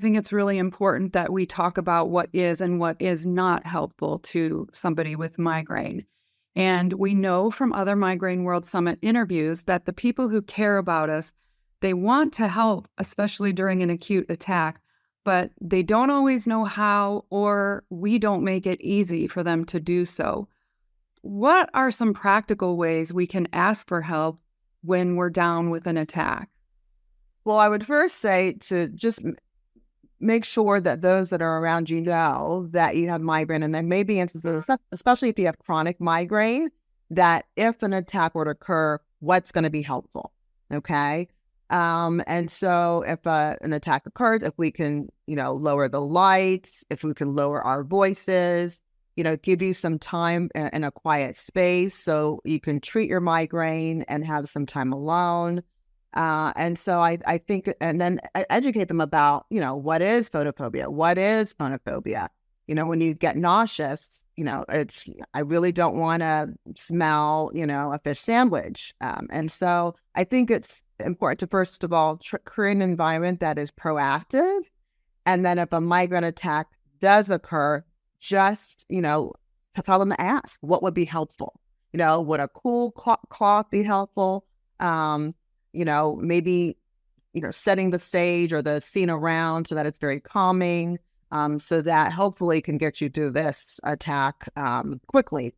I think it's really important that we talk about what is and what is not helpful to somebody with migraine. And we know from other Migraine World Summit interviews that the people who care about us, they want to help, especially during an acute attack, but they don't always know how, or we don't make it easy for them to do so. What are some practical ways we can ask for help when we're down with an attack? Well, I would first say to just make sure that those that are around you know that you have migraine. And there may be instances, especially if you have chronic migraine, that if an attack were to occur, what's going to be helpful. Okay. And so if an attack occurs, if we can, lower the lights, if we can lower our voices, give you some time in a quiet space so you can treat your migraine and have some time alone. And so I think, and then educate them about, what is photophobia? What is phonophobia? When you get nauseous, I really don't want to smell, a fish sandwich. And so I think it's important to, first of all, create an environment that is proactive. And then if a migraine attack does occur, just, to tell them to ask what would be helpful. Would a cool cloth be helpful? Maybe, setting the stage or the scene around so that it's very calming, so that hopefully can get you through this attack quickly.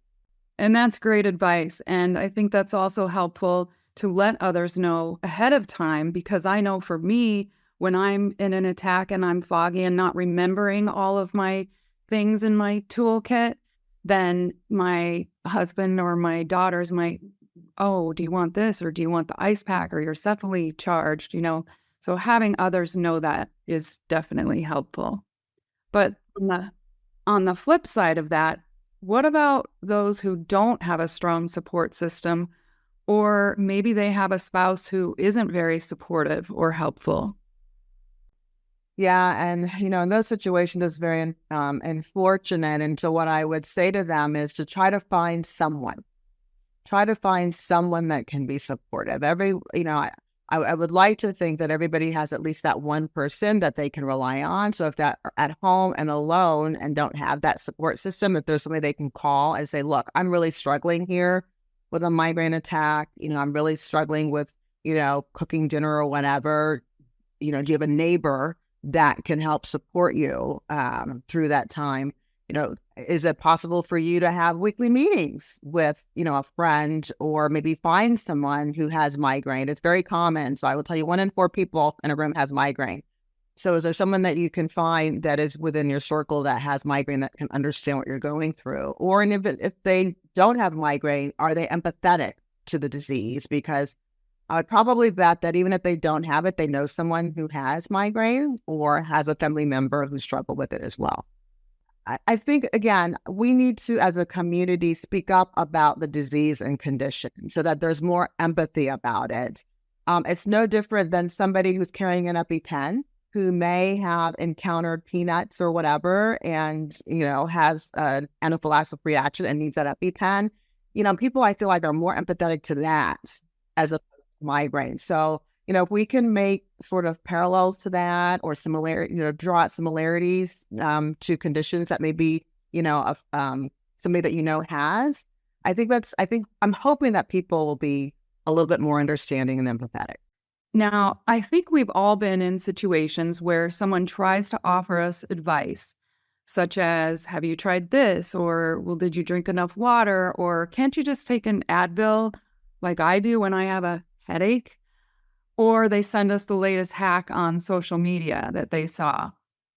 And that's great advice. And I think that's also helpful to let others know ahead of time, because I know for me, when I'm in an attack and I'm foggy and not remembering all of my things in my toolkit, then my husband or my daughters might, oh, do you want this, or do you want the ice pack, or you're cephally charged, So having others know that is definitely helpful. But on the flip side of that, what about those who don't have a strong support system, or maybe they have a spouse who isn't very supportive or helpful? Yeah. And, in those situations, it's very unfortunate. And so what I would say to them is to try to find someone that can be supportive. I would like to think that everybody has at least that one person that they can rely on. So if they're at home and alone and don't have that support system, if there's somebody they can call and say, look, I'm really struggling here with a migraine attack. I'm really struggling with, cooking dinner or whatever. Do you have a neighbor that can help support you through that time? Is it possible for you to have weekly meetings with, a friend, or maybe find someone who has migraine? It's very common. So I will tell you, 1 in 4 people in a room has migraine. So is there someone that you can find that is within your circle that has migraine, that can understand what you're going through? Or and if they don't have migraine, are they empathetic to the disease? Because I would probably bet that even if they don't have it, they know someone who has migraine or has a family member who struggled with it as well. I think, again, we need to, as a community, speak up about the disease and condition so that there's more empathy about it. It's no different than somebody who's carrying an EpiPen who may have encountered peanuts or whatever and, has an anaphylactic reaction and needs that EpiPen. People, I feel like, are more empathetic to that as a migraine. So, if we can make sort of parallels to that, or draw out similarities to conditions that maybe, somebody that has, I think I'm hoping that people will be a little bit more understanding and empathetic. Now, I think we've all been in situations where someone tries to offer us advice, such as, have you tried this? Or, well, did you drink enough water? Or can't you just take an Advil like I do when I have a headache? Or they send us the latest hack on social media that they saw.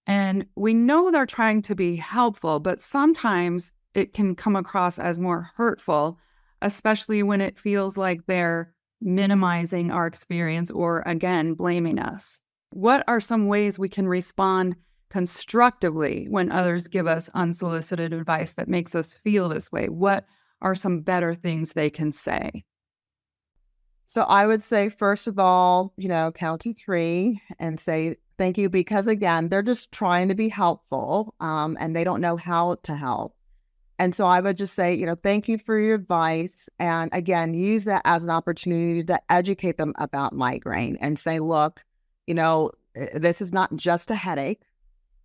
And we know they're trying to be helpful, but sometimes it can come across as more hurtful, especially when it feels like they're minimizing our experience or, again, blaming us. What are some ways we can respond constructively when others give us unsolicited advice that makes us feel this way? What are some better things they can say? So I would say, first of all, count to 3 and say thank you, because, again, they're just trying to be helpful, and they don't know how to help. And so I would just say, thank you for your advice. And again, use that as an opportunity to educate them about migraine and say, look, this is not just a headache.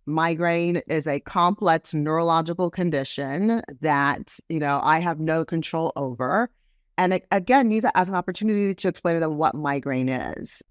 Migraine is a complex neurological condition that, I have no control over. And again, use it as an opportunity to explain to them what migraine is.